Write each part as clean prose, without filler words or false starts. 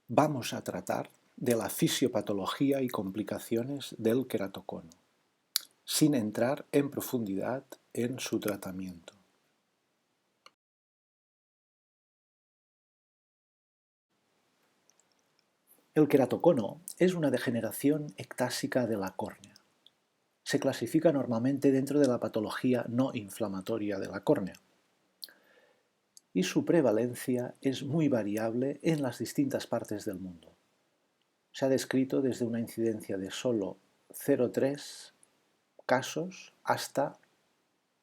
Vamos a tratar de la fisiopatología y complicaciones del queratocono, sin entrar en profundidad en su tratamiento. El queratocono es una degeneración ectásica de la córnea. Se clasifica normalmente dentro de la patología no inflamatoria de la córnea y su prevalencia es muy variable en las distintas partes del mundo. Se ha descrito desde una incidencia de solo 0,3 casos hasta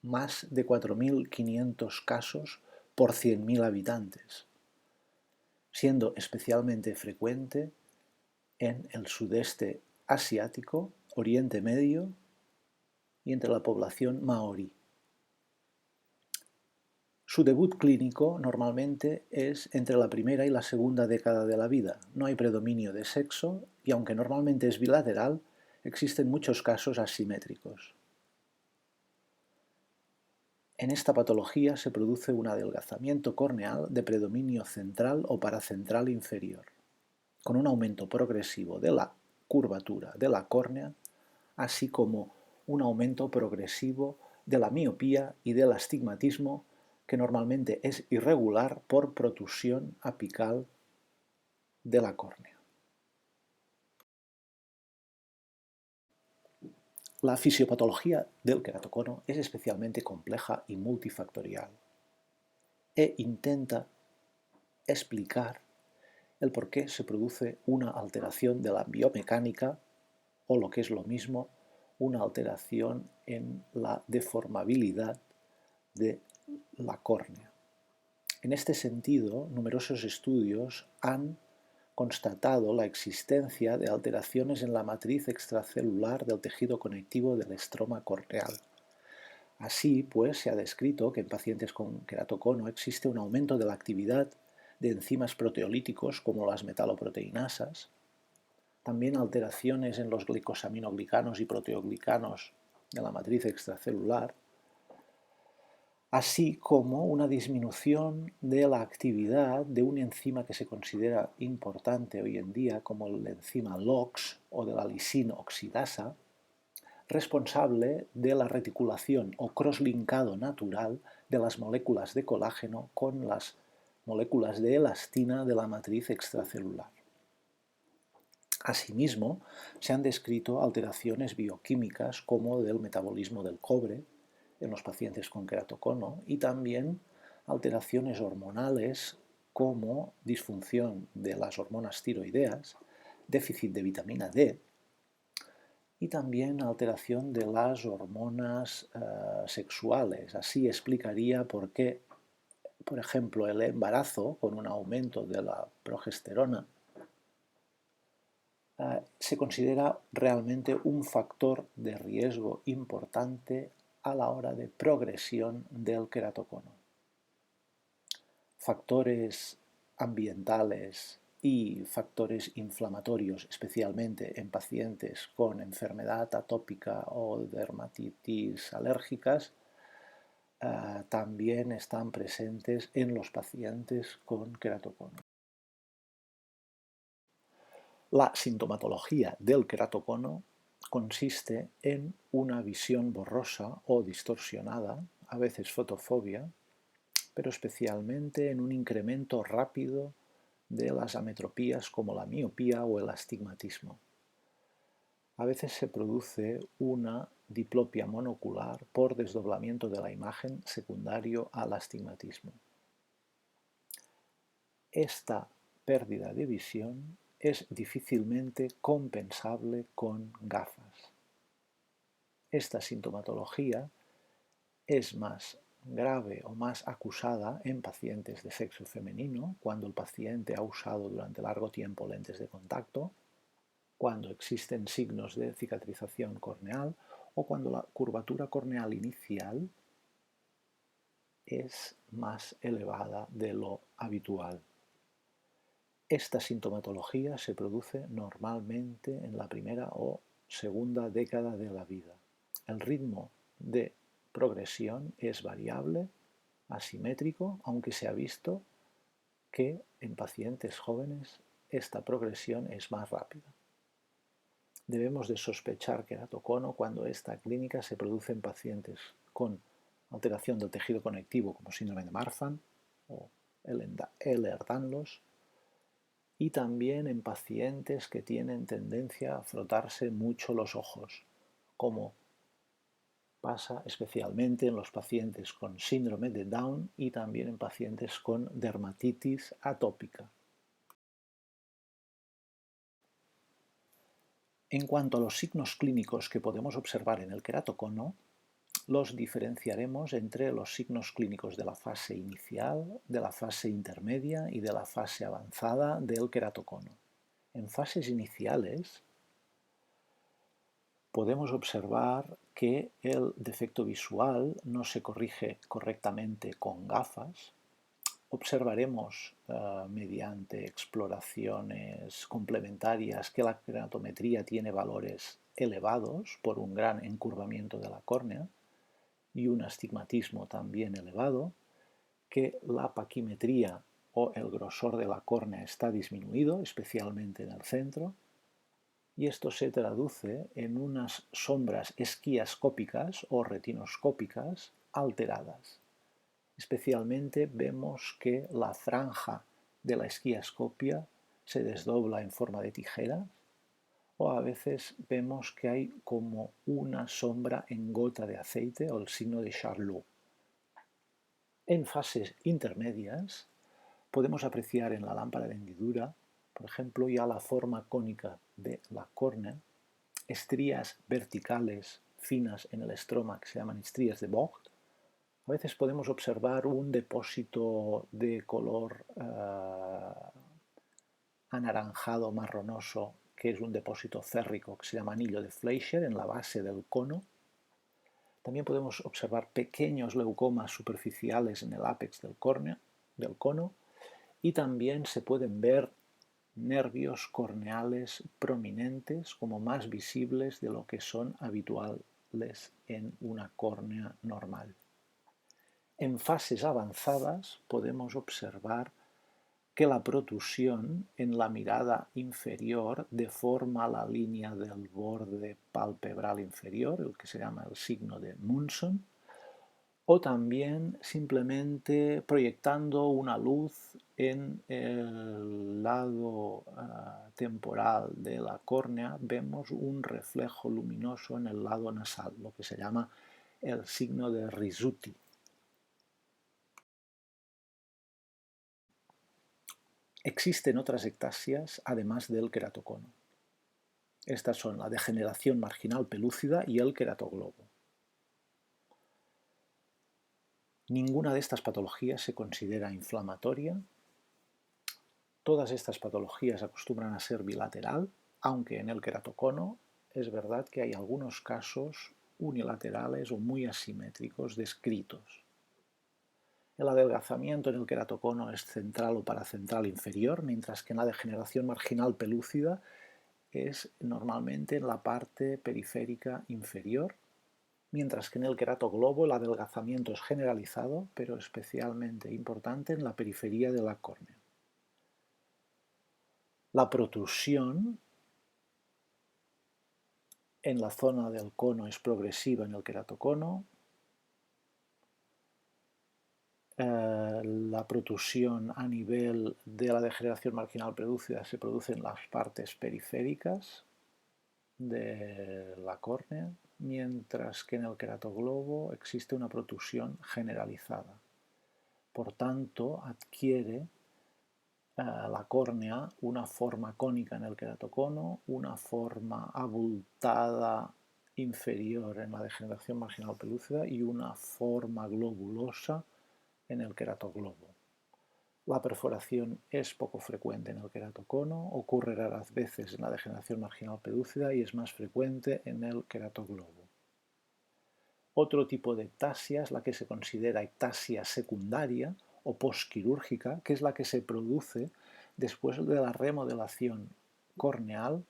más de 4.500 casos por 100.000 habitantes, siendo especialmente frecuente en el sudeste asiático, Oriente Medio y entre la población maorí. Su debut clínico normalmente es entre la primera y la segunda década de la vida. No hay predominio de sexo y aunque normalmente es bilateral, existen muchos casos asimétricos. En esta patología se produce un adelgazamiento corneal de predominio central o paracentral inferior, con un aumento progresivo de la curvatura de la córnea, así como un aumento progresivo de la miopía y del astigmatismo, que normalmente es irregular por protrusión apical de la córnea. La fisiopatología del queratocono es especialmente compleja y multifactorial e intenta explicar el por qué se produce una alteración de la biomecánica o, lo que es lo mismo, una alteración en la deformabilidad de la córnea. En este sentido, numerosos estudios han constatado la existencia de alteraciones en la matriz extracelular del tejido conectivo del estroma corneal. Así, pues, se ha descrito que en pacientes con queratocono existe un aumento de la actividad de enzimas proteolíticos como las metaloproteinasas, también alteraciones en los glicosaminoglicanos y proteoglicanos de la matriz extracelular, así como una disminución de la actividad de una enzima que se considera importante hoy en día como la enzima LOX o de la lisina oxidasa, responsable de la reticulación o crosslinkado natural de las moléculas de colágeno con las moléculas de elastina de la matriz extracelular. Asimismo, se han descrito alteraciones bioquímicas como del metabolismo del cobre en los pacientes con queratocono y también alteraciones hormonales como disfunción de las hormonas tiroideas, déficit de vitamina D y también alteración de las hormonas sexuales. Así explicaría por qué, por ejemplo, el embarazo con un aumento de la progesterona se considera realmente un factor de riesgo importante a la hora de progresión del queratocono. Factores ambientales y factores inflamatorios, especialmente en pacientes con enfermedad atópica o dermatitis alérgicas, también están presentes en los pacientes con queratocono. La sintomatología del queratocono consiste en una visión borrosa o distorsionada, a veces fotofobia, pero especialmente en un incremento rápido de las ametropías como la miopía o el astigmatismo. A veces se produce una diplopia monocular por desdoblamiento de la imagen secundario al astigmatismo. Esta pérdida de visión es difícilmente compensable con gafas. Esta sintomatología es más grave o más acusada en pacientes de sexo femenino, cuando el paciente ha usado durante largo tiempo lentes de contacto, cuando existen signos de cicatrización corneal o cuando la curvatura corneal inicial es más elevada de lo habitual. Esta sintomatología se produce normalmente en la primera o segunda década de la vida. El ritmo de progresión es variable, asimétrico, aunque se ha visto que en pacientes jóvenes esta progresión es más rápida. Debemos de sospechar queratocono cuando esta clínica se produce en pacientes con alteración del tejido conectivo como síndrome de Marfan o Ehlers-Danlos, y también en pacientes que tienen tendencia a frotarse mucho los ojos, como pasa especialmente en los pacientes con síndrome de Down y también en pacientes con dermatitis atópica. En cuanto a los signos clínicos que podemos observar en el queratocono, los diferenciaremos entre los signos clínicos de la fase inicial, de la fase intermedia y de la fase avanzada del queratocono. En fases iniciales podemos observar que el defecto visual no se corrige correctamente con gafas. Observaremos mediante exploraciones complementarias que la queratometría tiene valores elevados por un gran encurvamiento de la córnea y un astigmatismo también elevado, que la paquimetría o el grosor de la córnea está disminuido, especialmente en el centro, y esto se traduce en unas sombras esquiascópicas o retinoscópicas alteradas. Especialmente vemos que la franja de la esquiascopia se desdobla en forma de tijeras, o a veces vemos que hay como una sombra en gota de aceite o el signo de Charlot. En fases intermedias podemos apreciar en la lámpara de hendidura, por ejemplo, ya la forma cónica de la córnea, estrías verticales finas en el estroma que se llaman estrías de Vogt. A veces podemos observar un depósito de color anaranjado marronoso, que es un depósito férrico que se llama anillo de Fleischer en la base del cono. También podemos observar pequeños leucomas superficiales en el ápex del cono, y también se pueden ver nervios corneales prominentes como más visibles de lo que son habituales en una córnea normal. En fases avanzadas podemos observar que la protusión en la mirada inferior deforma la línea del borde palpebral inferior, el que se llama el signo de Munson, o también simplemente proyectando una luz en el lado temporal de la córnea, vemos un reflejo luminoso en el lado nasal, lo que se llama el signo de Rizzuti. Existen otras ectasias además del queratocono. Estas son la degeneración marginal pelúcida y el queratoglobo. Ninguna de estas patologías se considera inflamatoria. Todas estas patologías acostumbran a ser bilateral, aunque en el queratocono es verdad que hay algunos casos unilaterales o muy asimétricos descritos. El adelgazamiento en el queratocono es central o paracentral inferior, mientras que en la degeneración marginal pelúcida es normalmente en la parte periférica inferior, mientras que en el queratoglobo el adelgazamiento es generalizado, pero especialmente importante en la periferia de la córnea. La protrusión en la zona del cono es progresiva en el queratocono. La protrusión a nivel de la degeneración marginal pelúcida se produce en las partes periféricas de la córnea, mientras que en el queratoglobo existe una protrusión generalizada. Por tanto, adquiere la córnea una forma cónica en el queratocono, una forma abultada inferior en la degeneración marginal pelúcida y una forma globulosa en el queratoglobo. La perforación es poco frecuente en el queratocono, ocurre raras veces en la degeneración marginal pelúcida y es más frecuente en el queratoglobo. Otro tipo de ectasia es la que se considera ectasia secundaria o posquirúrgica, que es la que se produce después de la remodelación corneal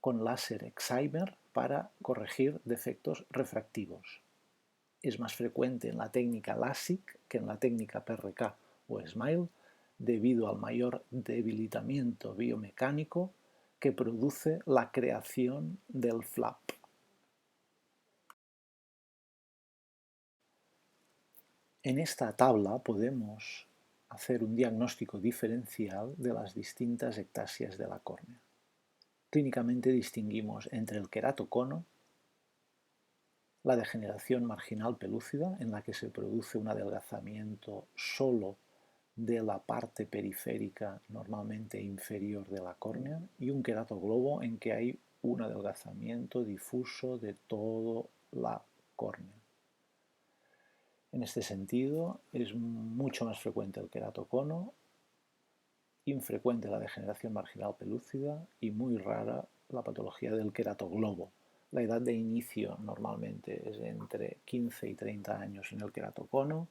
con láser excimer para corregir defectos refractivos. Es más frecuente en la técnica LASIK que en la técnica PRK o SMILE, debido al mayor debilitamiento biomecánico que produce la creación del flap. En esta tabla podemos hacer un diagnóstico diferencial de las distintas ectasias de la córnea. Clínicamente distinguimos entre el queratocono, la degeneración marginal pelúcida, en la que se produce un adelgazamiento solo de la parte periférica, normalmente inferior de la córnea, y un queratoglobo en que hay un adelgazamiento difuso de toda la córnea. En este sentido, es mucho más frecuente el queratocono, infrecuente la degeneración marginal pelúcida y muy rara la patología del queratoglobo. La edad de inicio normalmente es entre 15 y 30 años en el queratocono,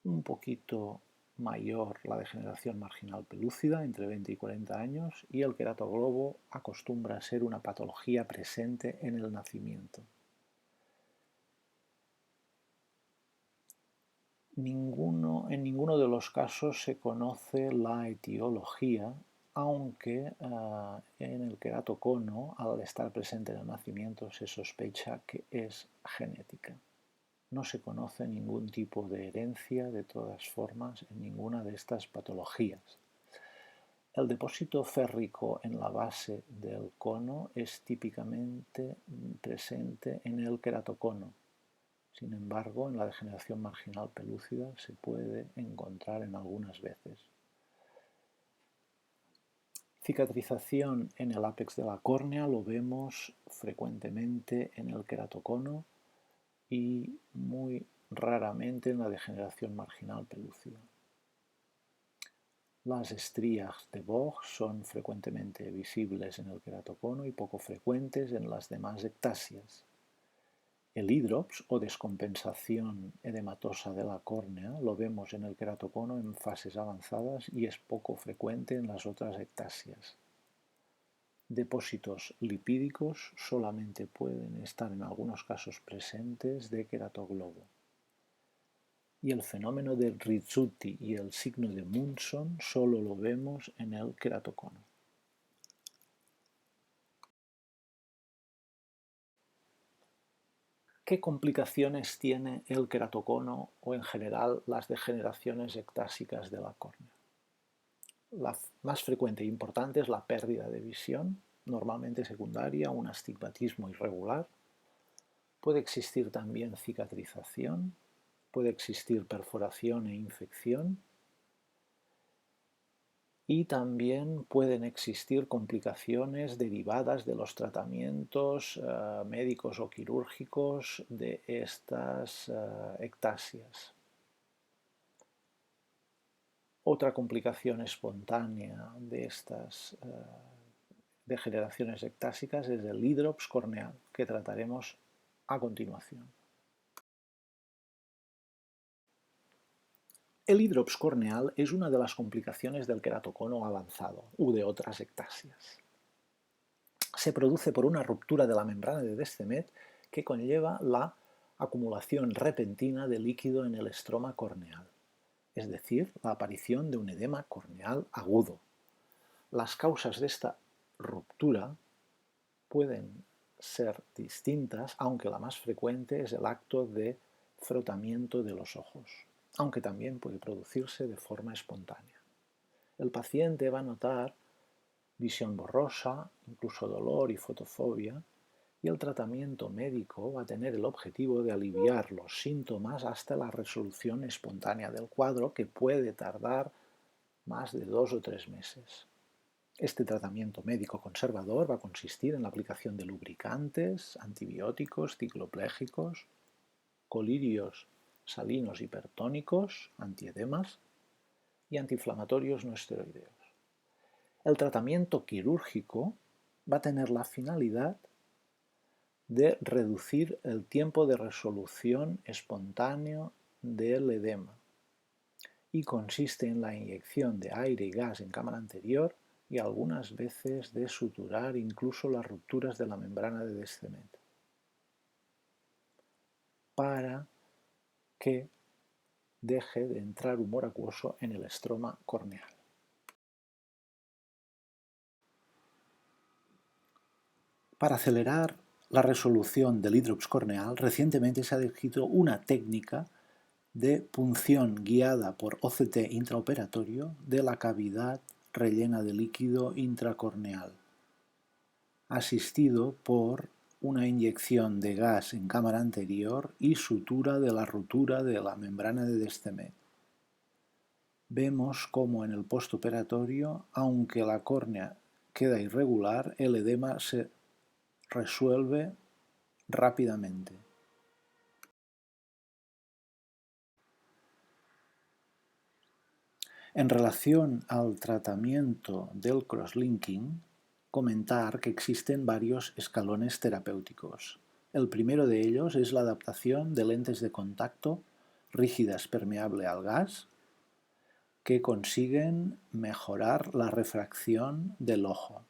un poquito mayor la degeneración marginal pelúcida, entre 20 y 40 años, y el queratoglobo acostumbra a ser una patología presente en el nacimiento. En ninguno de los casos se conoce la etiología, aunque en el queratocono, al estar presente en el nacimiento, se sospecha que es genética. No se conoce ningún tipo de herencia, de todas formas, en ninguna de estas patologías. El depósito férrico en la base del cono es típicamente presente en el queratocono. Sin embargo, en la degeneración marginal pelúcida se puede encontrar en algunas veces. Cicatrización en el ápex de la córnea lo vemos frecuentemente en el queratocono y muy raramente en la degeneración marginal pelúcida. Las estrías de Vogt son frecuentemente visibles en el queratocono y poco frecuentes en las demás ectasias. El hidrops o descompensación edematosa de la córnea lo vemos en el queratocono en fases avanzadas y es poco frecuente en las otras ectasias. Depósitos lipídicos solamente pueden estar en algunos casos presentes de queratoglobo. Y el fenómeno de Rizzuti y el signo de Munson solo lo vemos en el queratocono. ¿Qué complicaciones tiene el queratocono o en general las degeneraciones ectásicas de la córnea? La más frecuente e importante es la pérdida de visión, normalmente secundaria a un astigmatismo irregular. Puede existir también cicatrización, puede existir perforación e infección, y también pueden existir complicaciones derivadas de los tratamientos médicos o quirúrgicos de estas ectasias. Otra complicación espontánea de estas degeneraciones ectásicas es el hidrops corneal, que trataremos a continuación. El hidrops corneal es una de las complicaciones del queratocono avanzado u de otras ectasias. Se produce por una ruptura de la membrana de Descemet que conlleva la acumulación repentina de líquido en el estroma corneal, es decir, la aparición de un edema corneal agudo. Las causas de esta ruptura pueden ser distintas, aunque la más frecuente es el acto de frotamiento de los ojos, aunque también puede producirse de forma espontánea. El paciente va a notar visión borrosa, incluso dolor y fotofobia, y el tratamiento médico va a tener el objetivo de aliviar los síntomas hasta la resolución espontánea del cuadro, que puede tardar más de 2 o 3 meses. Este tratamiento médico conservador va a consistir en la aplicación de lubricantes, antibióticos, cicloplégicos, colirios salinos hipertónicos, antiedemas y antiinflamatorios no esteroideos. El tratamiento quirúrgico va a tener la finalidad de reducir el tiempo de resolución espontáneo del edema y consiste en la inyección de aire y gas en cámara anterior y algunas veces de suturar incluso las rupturas de la membrana de Descemet para que deje de entrar humor acuoso en el estroma corneal. Para acelerar la resolución del hidrops corneal, recientemente se ha descrito una técnica de punción guiada por OCT intraoperatorio de la cavidad rellena de líquido intracorneal, asistido por una inyección de gas en cámara anterior y sutura de la rotura de la membrana de Descemet. Vemos cómo en el postoperatorio, aunque la córnea queda irregular, el edema se resuelve rápidamente. En relación al tratamiento del crosslinking, comentar que existen varios escalones terapéuticos. El primero de ellos es la adaptación de lentes de contacto rígidas permeable al gas que consiguen mejorar la refracción del ojo.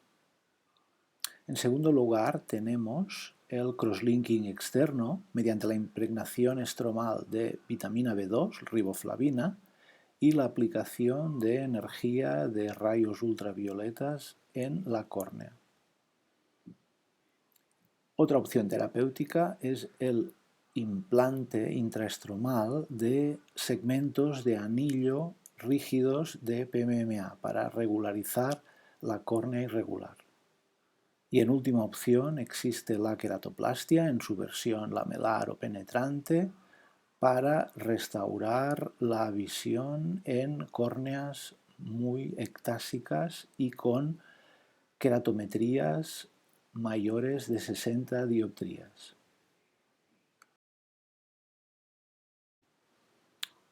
En segundo lugar, tenemos el crosslinking externo mediante la impregnación estromal de vitamina B2, riboflavina, y la aplicación de energía de rayos ultravioletas en la córnea. Otra opción terapéutica es el implante intraestromal de segmentos de anillo rígidos de PMMA para regularizar la córnea irregular. Y en última opción existe la queratoplastia en su versión lamelar o penetrante para restaurar la visión en córneas muy ectásicas y con queratometrías mayores de 60 dioptrías.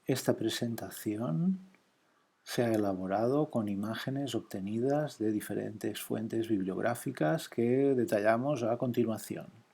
Esta presentación se ha elaborado con imágenes obtenidas de diferentes fuentes bibliográficas que detallamos a continuación.